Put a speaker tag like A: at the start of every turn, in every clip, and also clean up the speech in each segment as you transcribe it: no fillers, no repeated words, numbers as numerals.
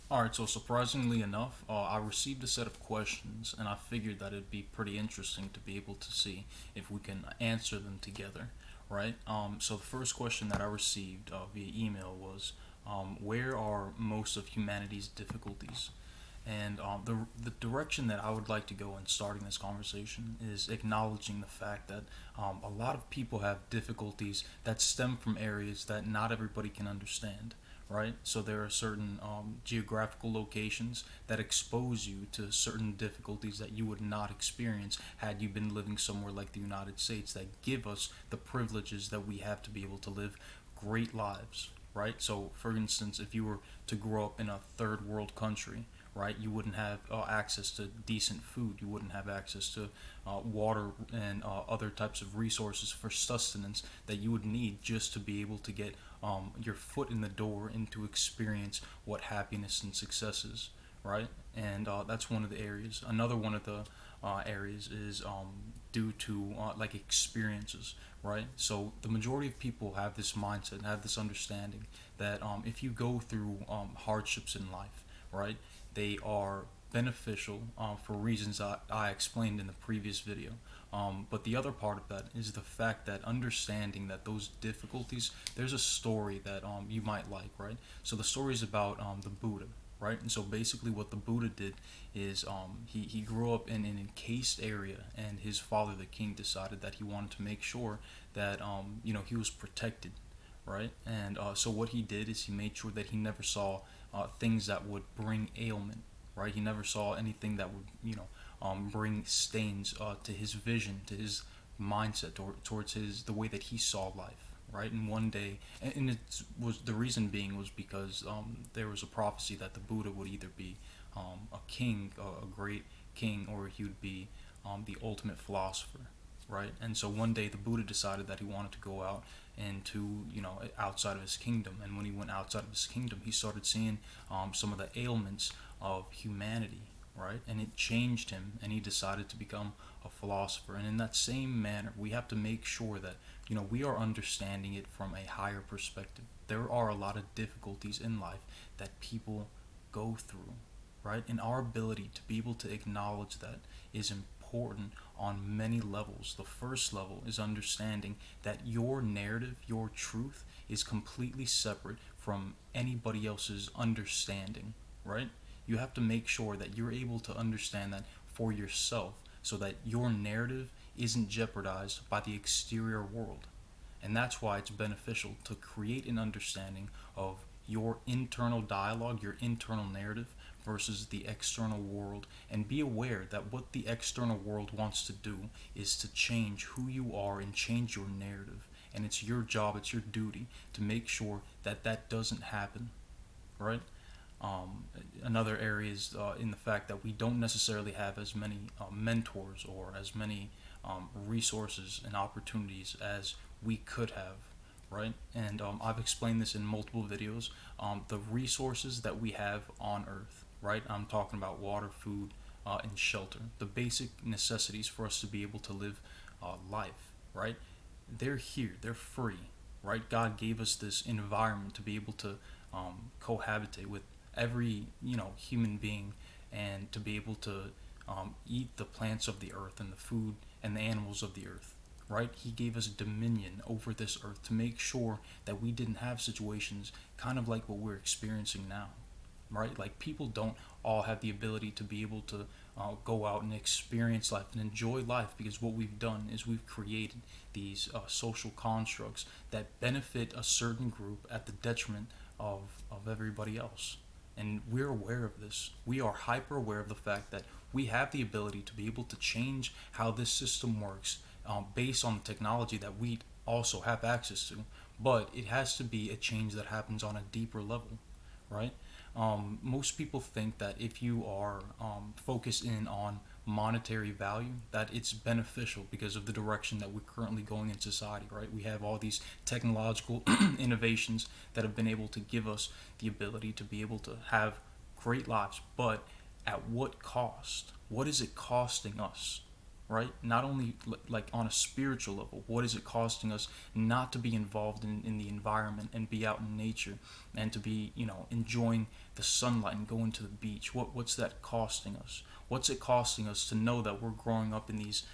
A: All right, so surprisingly enough, I received a set of questions, and I figured that it'd be pretty interesting to be able to see if we can answer them together, right? So the first question that I received via email was, where are most of humanity's difficulties? And the direction that I would like to go in starting this conversation is acknowledging the fact that a lot of people have difficulties that stem from areas that not everybody can understand, right? So there are certain geographical locations that expose you to certain difficulties that you would not experience had you been living somewhere like the United States, that give us the privileges that we have to be able to live great lives, right? So, for instance, if you were to grow up in a third world country, right, you wouldn't have access to decent food. You wouldn't have access to water and other types of resources for sustenance that you would need just to be able to get your foot in the door and to experience what happiness and success is, right? And that's one of the areas. Another one of the areas is due to like experiences, right? So the majority of people have this mindset, have this understanding that if you go through hardships in life, right, they are beneficial for reasons I explained in the previous video. But the other part of that is the fact that understanding that those difficulties, there's a story that you might like, right? So the story is about the Buddha, right? And so basically, what the Buddha did is he grew up in an encased area, and his father, the king, decided that he wanted to make sure that he was protected, right? And so what he did is he made sure that he never saw things that would bring ailment, right? He never saw anything that would bring stains to his vision, to his mindset, towards his the way that he saw life, right? And one day, and it was the reason being was because there was a prophecy that the Buddha would either be a king, a great king, or he would be the ultimate philosopher, right? And so one day the Buddha decided that he wanted to go out into outside of his kingdom, and when he went outside of his kingdom, he started seeing some of the ailments of humanity, right? And it changed him, and he decided to become a philosopher. And in that same manner, we have to make sure that we are understanding it from a higher perspective. There are a lot of difficulties in life that people go through, right? And our ability to be able to acknowledge that is important on many levels. The first level is understanding that your narrative, your truth, is completely separate from anybody else's understanding, right? You have to make sure that you're able to understand that for yourself so that your narrative isn't jeopardized by the exterior world. And that's why it's beneficial to create an understanding of your internal dialogue, your internal narrative versus the external world, and be aware that what the external world wants to do is to change who you are and change your narrative. And it's your job, it's your duty to make sure that that doesn't happen, right? Um, Another area is in the fact that we don't necessarily have as many mentors or as many resources and opportunities as we could have, right? And I've explained this in multiple videos. The resources that we have on Earth, right? I'm talking about water, food, and shelter, the basic necessities for us to be able to live life, right? They're here, they're free, right? God gave us this environment to be able to cohabitate with every human being, and to be able to eat the plants of the earth and the food and the animals of the earth, right? He gave us dominion over this earth to make sure that we didn't have situations kind of like what we're experiencing now, right? Like, people don't all have the ability to be able to go out and experience life and enjoy life, because what we've done is we've created these social constructs that benefit a certain group at the detriment of everybody else. And we're aware of this. We are hyper aware of the fact that we have the ability to be able to change how this system works based on the technology that we also have access to. But it has to be a change that happens on a deeper level, right? Most people think that if you are focused in on monetary value, that it's beneficial because of the direction that we're currently going in society, right? We have all these technological innovations that have been able to give us the ability to be able to have great lives, but at what cost? What is it costing us, right? Not only like on a spiritual level, what is it costing us not to be involved in the environment and be out in nature and to be, enjoying the sunlight and going to the beach? What's that costing us? What's it costing us to know that we're growing up in these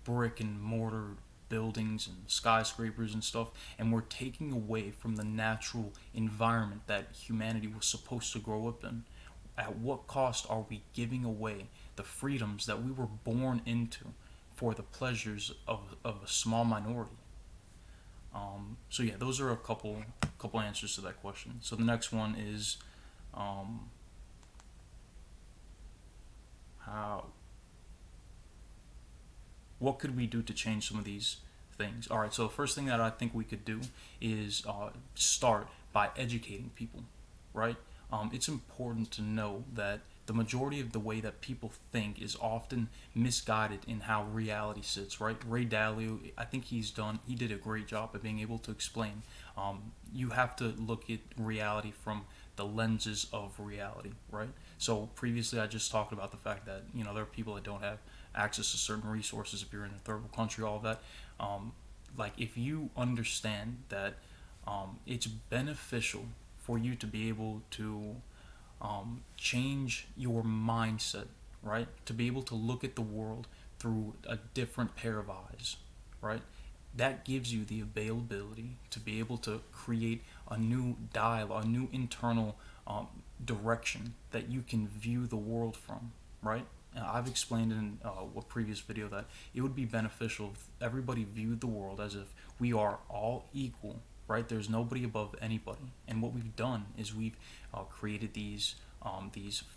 A: brick and mortar buildings and skyscrapers and stuff, and we're taking away from the natural environment that humanity was supposed to grow up in? At what cost are we giving away the freedoms that we were born into for the pleasures of a small minority? So yeah, those are a couple answers to that question. So the next one is, um, how what could we do to change some of these things? All right, so the first thing that I think we could do is start by educating people, right? It's important to know that the majority of the way that people think is often misguided in how reality sits, right? Ray Dalio, I think he did a great job of being able to explain. You have to look at reality from the lenses of reality, right? So previously I just talked about the fact that, there are people that don't have access to certain resources if you're in a third world country, all of that. Like if you understand that it's beneficial for you to be able to change your mindset, right? To be able to look at the world through a different pair of eyes, right? That gives you the availability to be able to create a new dialogue, a new internal direction that you can view the world from, right? I've explained in a previous video that it would be beneficial if everybody viewed the world as if we are all equal, right? There's nobody above anybody. And what we've done is we've created these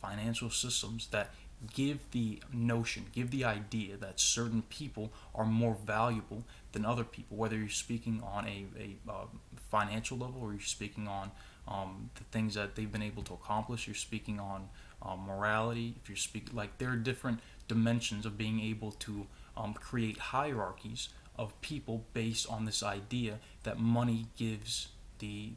A: financial systems that give the idea that certain people are more valuable than other people, whether you're speaking on a financial level or you're speaking on the things that they've been able to accomplish. You're speaking on morality. If you're speaking, like, there are different dimensions of being able to create hierarchies of people based on this idea that money gives the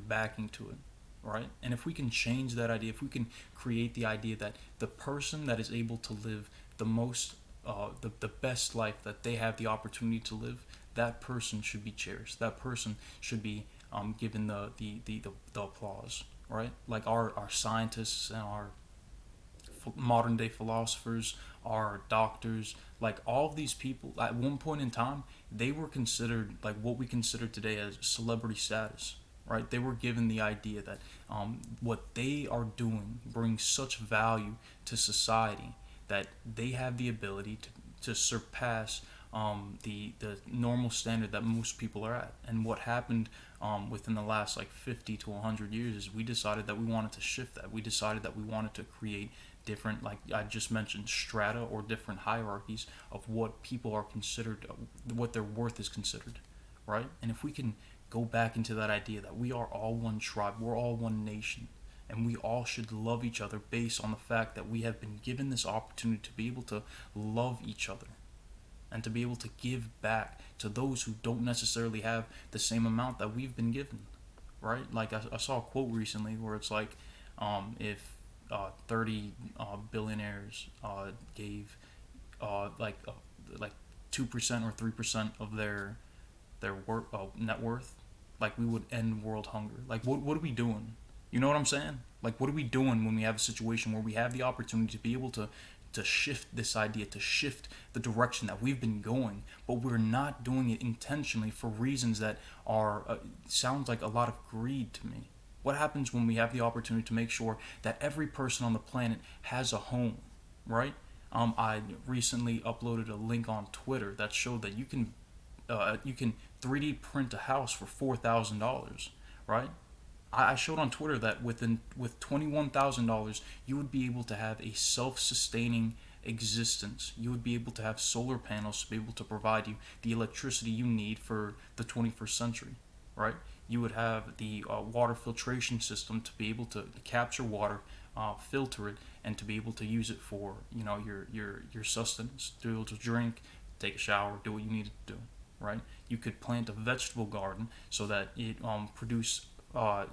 A: backing to it, right? And if we can change that idea, if we can create the idea that the person that is able to live the most the best life that they have the opportunity to live, that person should be cherished. That person should be given the applause, right? Like our scientists and our modern day philosophers, our doctors, like all of these people, at one point in time, they were considered like what we consider today as celebrity status, right? They were given the idea that what they are doing brings such value to society that they have the ability to surpass the normal standard that most people are at. And what happened within the last like 50 to 100 years is we decided that we wanted to shift that. We decided that we wanted to create different, like I just mentioned, strata or different hierarchies of what people are considered, what their worth is considered, right? And if we can go back into that idea that we are all one tribe, we're all one nation, and we all should love each other based on the fact that we have been given this opportunity to be able to love each other and to be able to give back to those who don't necessarily have the same amount that we've been given, right? Like I saw a quote recently where it's like, if 30 billionaires gave like 2% or 3% of their net worth, like we would end world hunger. Like what are we doing? You know what I'm saying? Like what are we doing when we have a situation where we have the opportunity to be able to shift this idea, to shift the direction that we've been going, but we're not doing it intentionally for reasons that are sounds like a lot of greed to me. What happens when we have the opportunity to make sure that every person on the planet has a home, right? I recently uploaded a link on Twitter that showed that you can 3D print a house for $4,000, right? I showed on Twitter that with $21,000 you would be able to have a self-sustaining existence. You would be able to have solar panels to be able to provide you the electricity you need for the 21st century, right? You would have the water filtration system to be able to capture water, filter it, and to be able to use it for your sustenance, to be able to drink, take a shower, do what you need to do, right? You could plant a vegetable garden so that it produce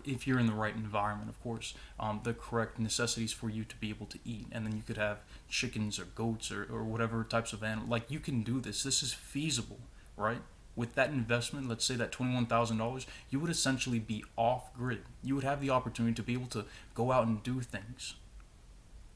A: if you're in the right environment, of course, the correct necessities for you to be able to eat. And then you could have chickens or goats or whatever types of animal. Like, you can do this. This is feasible, right? With that investment, let's say that $21,000, you would essentially be off grid. You would have the opportunity to be able to go out and do things.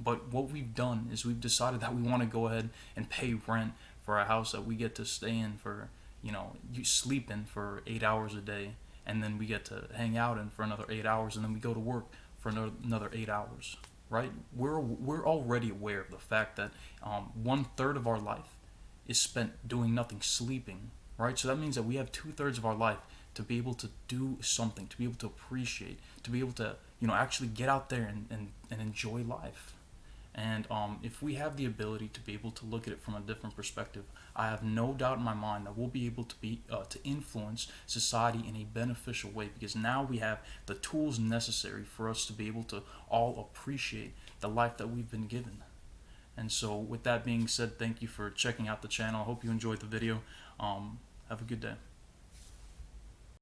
A: But what we've done is we've decided that we want to go ahead and pay rent for a house that we get to stay in for, you sleep in for 8 hours a day, and then we get to hang out in for another 8 hours, and then we go to work for another 8 hours, right? We're already aware of the fact that 1/3 of our life is spent doing nothing, sleeping, right? So that means that we have 2/3 of our life to be able to do something, to be able to appreciate, to be able to, actually get out there and enjoy life. And if we have the ability to be able to look at it from a different perspective, I have no doubt in my mind that we'll be able to influence society in a beneficial way, because now we have the tools necessary for us to be able to all appreciate the life that we've been given. And so, with that being said, thank you for checking out the channel. I hope you enjoyed the video. Have a good day.